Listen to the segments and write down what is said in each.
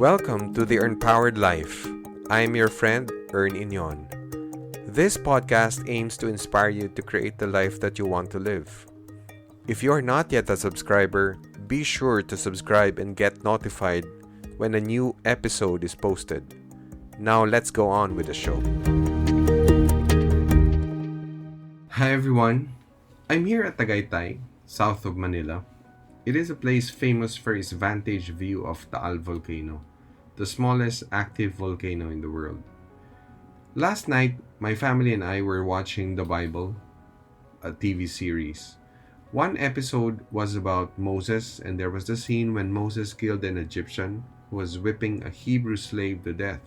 Welcome to the Empowered Life. I am your friend, Ern Inyon. This podcast aims to inspire you to create the life that you want to live. If you are not yet a subscriber, be sure to subscribe and get notified when a new episode is posted. Now let's go on with the show. Hi everyone, I'm here at Tagaytay, south of Manila. It is a place famous for its vantage view of Taal volcano, the smallest active volcano in the world. Last night, my family and I were watching The Bible, a TV series. One episode was about Moses, and there was the scene when Moses killed an Egyptian who was whipping a Hebrew slave to death.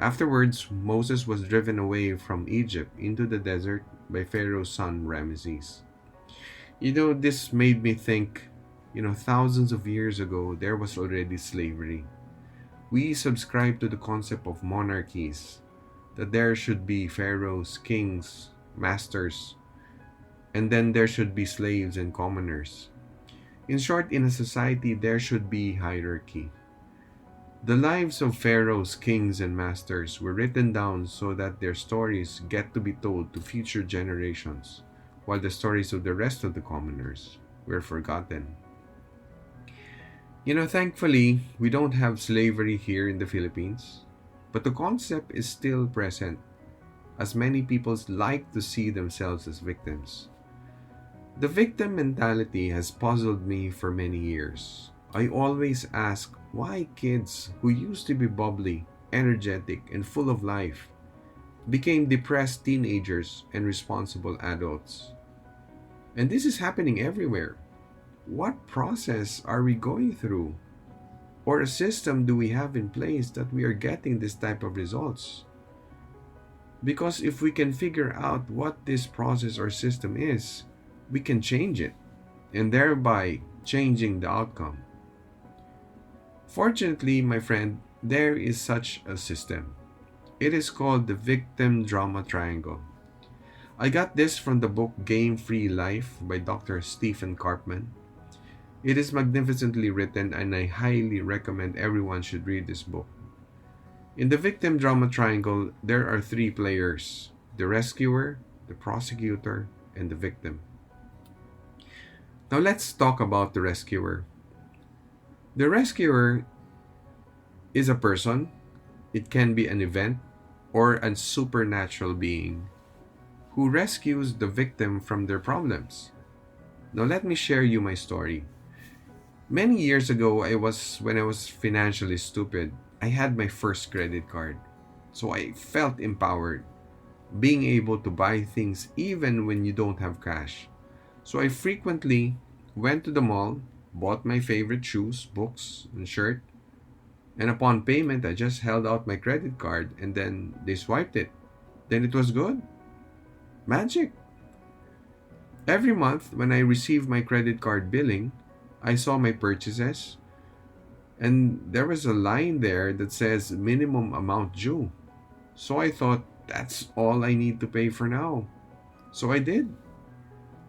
Afterwards, Moses was driven away from Egypt into the desert by Pharaoh's son Ramesses. This made me think, thousands of years ago, there was already slavery. We subscribe to the concept of monarchies, that there should be pharaohs, kings, masters, and then there should be slaves and commoners. In short, in a society, there should be hierarchy. The lives of pharaohs, kings, and masters were written down so that their stories get to be told to future generations, while the stories of the rest of the commoners were forgotten. Thankfully, we don't have slavery here in the Philippines, but the concept is still present, as many people like to see themselves as victims. The victim mentality has puzzled me for many years. I always ask why kids who used to be bubbly, energetic, and full of life became depressed teenagers and responsible adults. And this is happening everywhere. What process are we going through? Or a system do we have in place that we are getting this type of results? Because if we can figure out what this process or system is, we can change it, and thereby changing the outcome. Fortunately, my friend, there is such a system. It is called the victim drama triangle. I got this from the book Game Free Life by Dr. Stephen Karpman. It is magnificently written, and I highly recommend everyone should read this book. In the victim drama triangle, there are three players: the rescuer, the prosecutor, and the victim. Now let's talk about the rescuer. The rescuer is a person. It can be an event or a supernatural being who rescues the victim from their problems. Now let me share you my story. Many years ago, when I was financially stupid, I had my first credit card. So I felt empowered, being able to buy things even when you don't have cash. So I frequently went to the mall, bought my favorite shoes, books, and shirt, and upon payment, I just held out my credit card and then they swiped it. Then it was good. Magic. Every month, when I received my credit card billing, I saw my purchases, and there was a line there that says minimum amount due. So I thought, that's all I need to pay for now. So I did.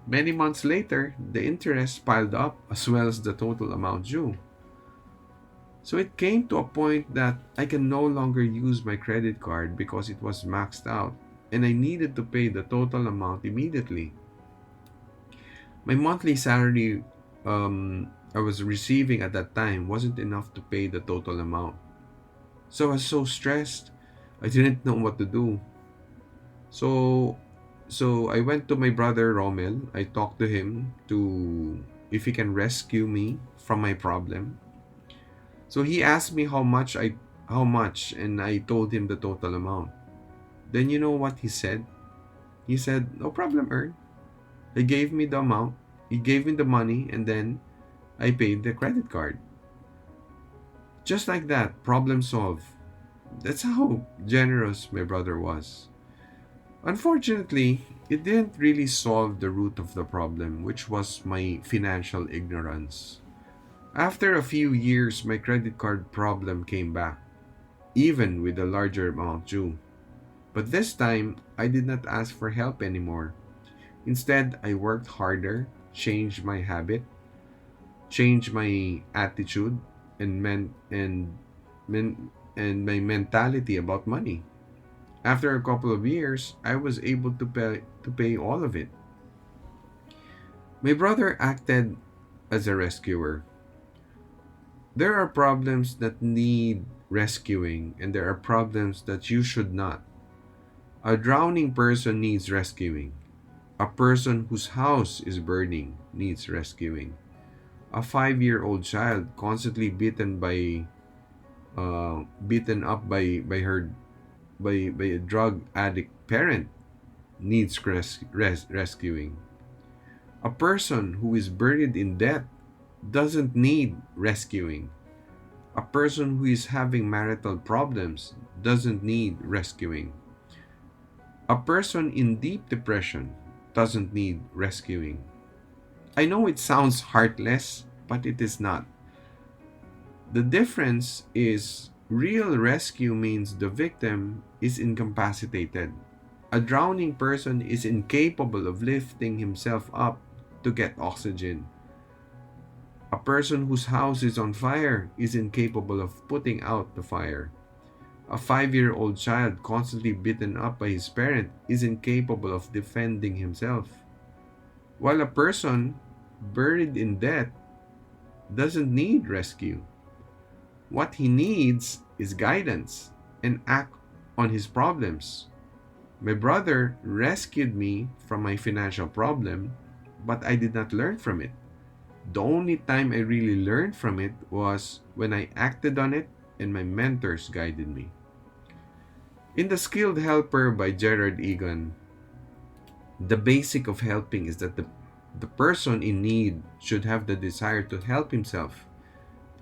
Many months later, the interest piled up as well as the total amount due. So it came to a point that I can no longer use my credit card because it was maxed out, and I needed to pay the total amount immediately. My monthly salary I was receiving at that time wasn't enough to pay the total amount. So I was so stressed, I didn't know what to do. So I went to my brother Rommel. I talked to him if he can rescue me from my problem. So he asked me how much, and I told him the total amount. Then you know what he said? He said, "No problem, Ern." He gave me the amount. He gave me the money, and then I paid the credit card. Just like that, problem solved. That's how generous my brother was. Unfortunately, it didn't really solve the root of the problem, which was my financial ignorance. After a few years, my credit card problem came back, even with a larger amount due. But this time, I did not ask for help anymore. Instead, I worked harder, changed my habit, changed my attitude, and and my mentality about money. After a couple of years, I was able to pay all of it. My brother acted as a rescuer. There are problems that need rescuing, and there are problems that you should not. A drowning person needs rescuing. A person whose house is burning needs rescuing. A 5-year-old child constantly beaten up by her by a drug addict parent needs rescuing. A person who is buried in debt doesn't need rescuing. A person who is having marital problems doesn't need rescuing. A person in deep depression doesn't need rescuing. I know it sounds heartless, but it is not. The difference is real rescue means the victim is incapacitated. A drowning person is incapable of lifting himself up to get oxygen. A person whose house is on fire is incapable of putting out the fire. A 5-year-old child constantly beaten up by his parent is incapable of defending himself. While a person buried in debt doesn't need rescue. What he needs is guidance and act on his problems. My brother rescued me from my financial problem, but I did not learn from it. The only time I really learned from it was when I acted on it and my mentors guided me. In The Skilled Helper by Gerard Egan, the basic of helping is that the person in need should have the desire to help himself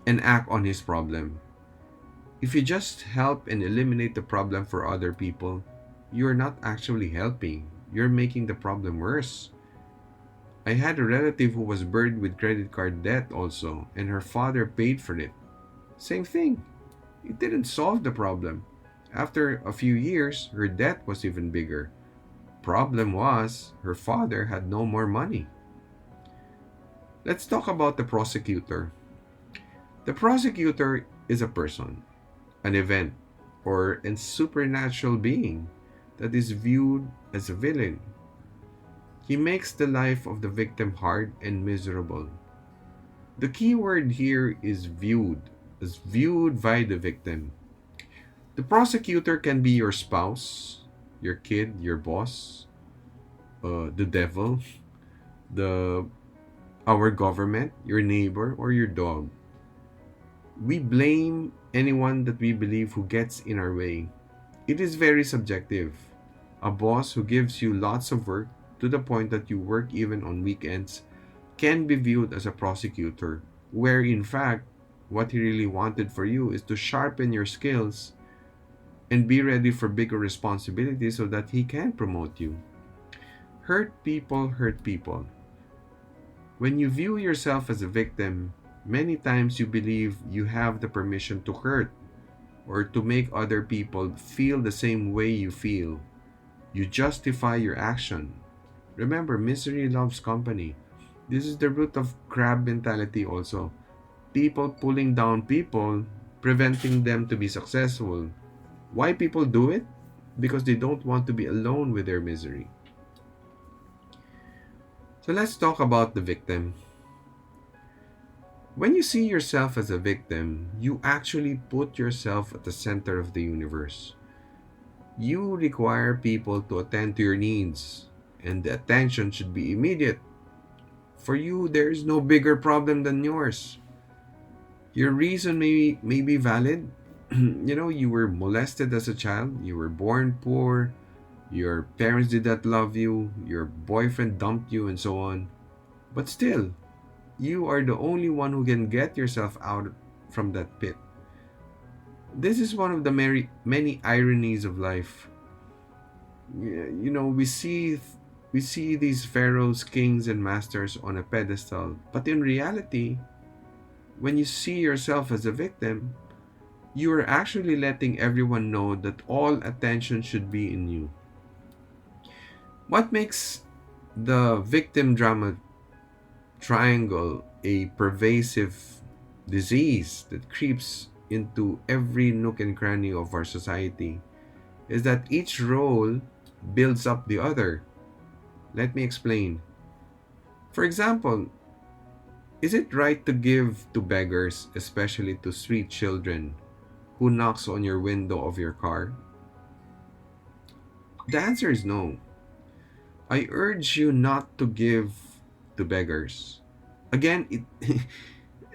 and act on his problem. If you just help and eliminate the problem for other people, you're not actually helping. You're making the problem worse. I had a relative who was buried with credit card debt also, and her father paid for it. Same thing. It didn't solve the problem. After a few years, her debt was even bigger. Problem was, her father had no more money. Let's talk about the prosecutor. The prosecutor is a person, an event, or a supernatural being that is viewed as a villain. He makes the life of the victim hard and miserable. The key word here is viewed, as viewed by the victim. The prosecutor can be your spouse, your kid, your boss, the devil, the our government, your neighbor, or your dog. We blame anyone that we believe who gets in our way. It is very subjective. A boss who gives you lots of work to the point that you work even on weekends can be viewed as a prosecutor, where in fact, what he really wanted for you is to sharpen your skills and be ready for bigger responsibilities so that he can promote you. Hurt people hurt people. When you view yourself as a victim, many times you believe you have the permission to hurt or to make other people feel the same way you feel. You justify your action. Remember, misery loves company. This is the root of crab mentality also. People pulling down people, preventing them to be successful. Why people do it? Because they don't want to be alone with their misery. So let's talk about the victim. When you see yourself as a victim, you actually put yourself at the center of the universe. You require people to attend to your needs, and the attention should be immediate. For you, there is no bigger problem than yours. Your reason may be valid. You were molested as a child, you were born poor, your parents did not love you, your boyfriend dumped you, and so on. But still, you are the only one who can get yourself out from that pit. This is one of the many ironies of life. We see these pharaohs, kings, and masters on a pedestal, but in reality, when you see yourself as a victim, you are actually letting everyone know that all attention should be in you. What makes the victim drama triangle a pervasive disease that creeps into every nook and cranny of our society is that each role builds up the other. Let me explain. For example, is it right to give to beggars, especially to street children who knocks on your window of your car? The answer is no. I urge you not to give to beggars. Again,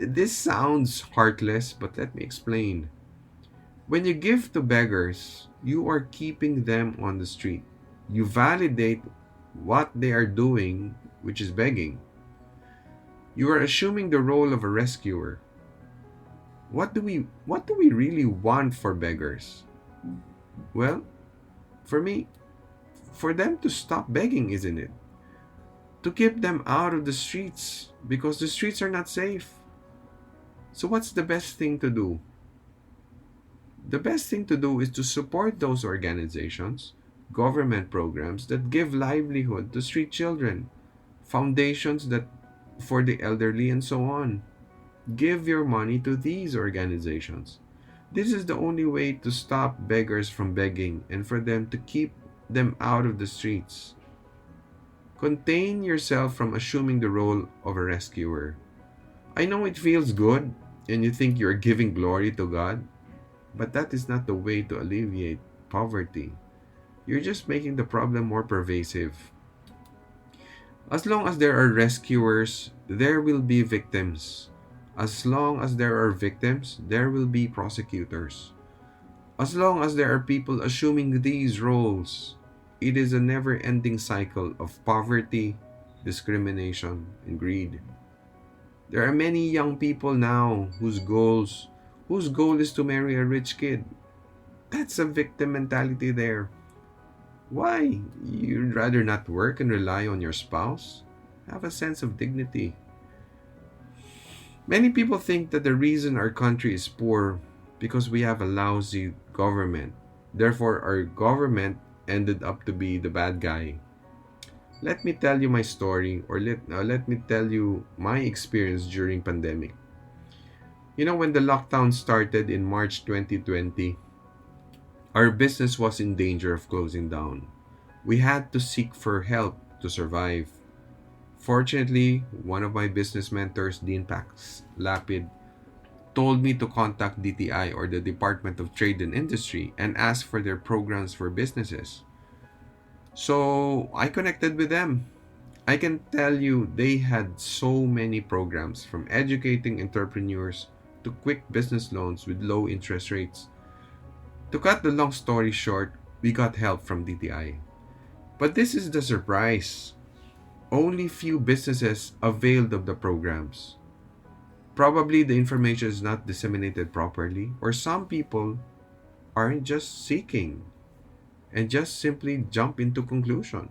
this sounds heartless, but let me explain. When you give to beggars, you are keeping them on the street. You validate what they are doing, which is begging. You are assuming the role of a rescuer. What do we really want for beggars? Well, for me, for them to stop begging, isn't it? To keep them out of the streets because the streets are not safe. So what's the best thing to do? The best thing to do is to support those organizations, government programs that give livelihood to street children, foundations that for the elderly and so on. Give your money to these organizations. This is the only way to stop beggars from begging and for them to keep them out of the streets. Contain yourself from assuming the role of a rescuer. I know it feels good and you think you're giving glory to God, but that is not the way to alleviate poverty. You're just making the problem more pervasive. As long as there are rescuers, there will be victims. As long as there are victims, there will be prosecutors. As long as there are people assuming these roles, it is a never-ending cycle of poverty, discrimination, and greed. There are many young people now whose goal is to marry a rich kid. That's a victim mentality there. Why? You'd rather not work and rely on your spouse? Have a sense of dignity. Many people think that the reason our country is poor because we have a lousy government. Therefore, our government ended up to be the bad guy. Let me tell you my story, or let me tell you my experience during pandemic. When the lockdown started in March 2020, our business was in danger of closing down. We had to seek for help to survive. Fortunately, one of my business mentors, Dean Pax Lapid, told me to contact DTI, or the Department of Trade and Industry, and ask for their programs for businesses. So I connected with them. I can tell you they had so many programs, from educating entrepreneurs to quick business loans with low interest rates. To cut the long story short, we got help from DTI. But this is the surprise. Only few businesses availed of the programs. Probably the information is not disseminated properly, or some people aren't just seeking and just simply jump into conclusion.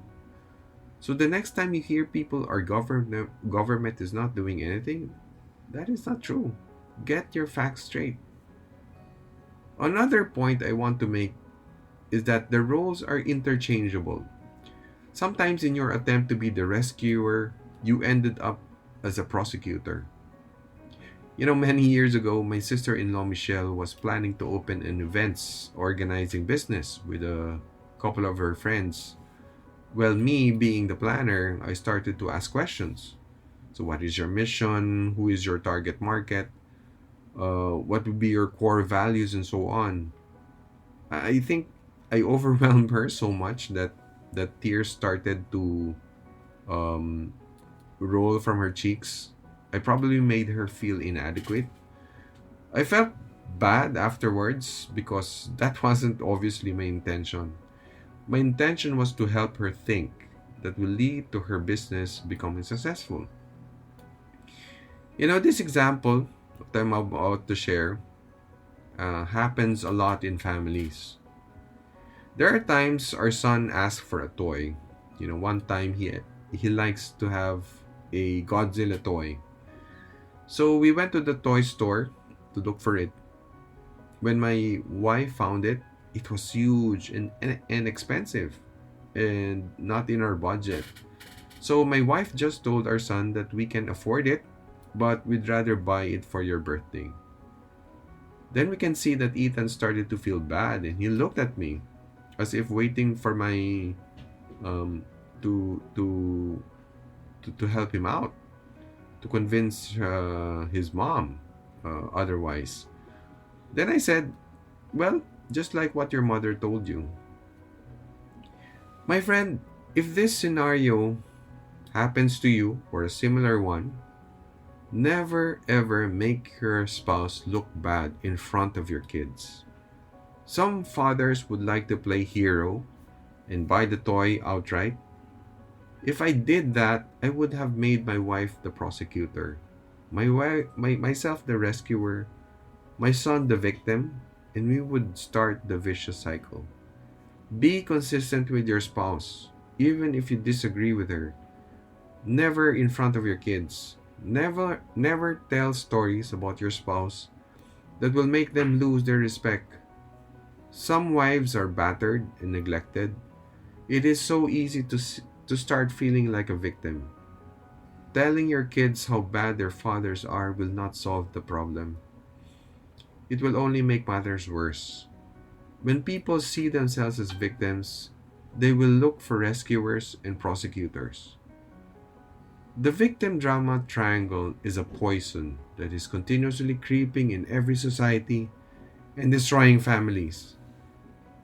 So the next time you hear people our government is not doing anything, that is not true. Get your facts straight. Another point I want to make is that the roles are interchangeable. Sometimes in your attempt to be the rescuer, you ended up as a prosecutor. Many years ago, my sister-in-law Michelle was planning to open an events organizing business with a couple of her friends. Well, me being the planner, I started to ask questions. So what is your mission? Who is your target market? What would be your core values and so on? I think I overwhelmed her so much that tears started to um, roll from her cheeks. I probably made her feel inadequate. I felt bad afterwards because that wasn't obviously my intention. My intention was to help her think that will lead to her business becoming successful. This example that I'm about to share happens a lot in families. There are times our son asks for a toy. One time he likes to have a Godzilla toy. So we went to the toy store to look for it. When my wife found it, it was huge and expensive and not in our budget. So my wife just told our son that we can afford it, but we'd rather buy it for your birthday. Then we can see that Ethan started to feel bad and he looked at me as if waiting for my um, to, to to help him out, to convince his mom otherwise. Then I said, well, just like what your mother told you. My friend, if this scenario happens to you or a similar one, never ever make your spouse look bad in front of your kids. Some fathers would like to play hero and buy the toy outright. If I did that, I would have made my wife the prosecutor, myself the rescuer, my son the victim, and we would start the vicious cycle. Be consistent with your spouse, even if you disagree with her. Never in front of your kids. Never tell stories about your spouse that will make them lose their respect. Some wives are battered and neglected. It is so easy to start feeling like a victim. Telling your kids how bad their fathers are will not solve the problem. It will only make matters worse. When people see themselves as victims, they will look for rescuers and prosecutors. The victim drama triangle is a poison that is continuously creeping in every society and destroying families.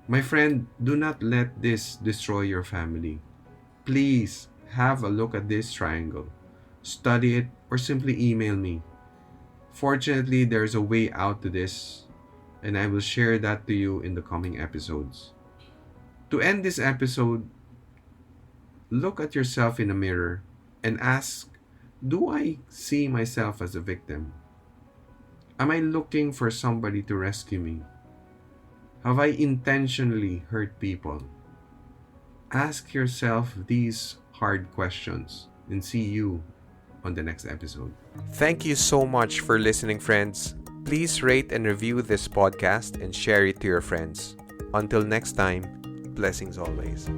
My friend, do not let this destroy your family. Please have a look at this triangle, study it, or simply email me. Fortunately, there's a way out to this, and I will share that to you in the coming episodes. To end this episode, look at yourself in a mirror and ask, do I see myself as a victim? Am I looking for somebody to rescue me? Have I intentionally hurt people? Ask yourself these hard questions and see you on the next episode. Thank you so much for listening, friends. Please rate and review this podcast and share it to your friends. Until next time, blessings always.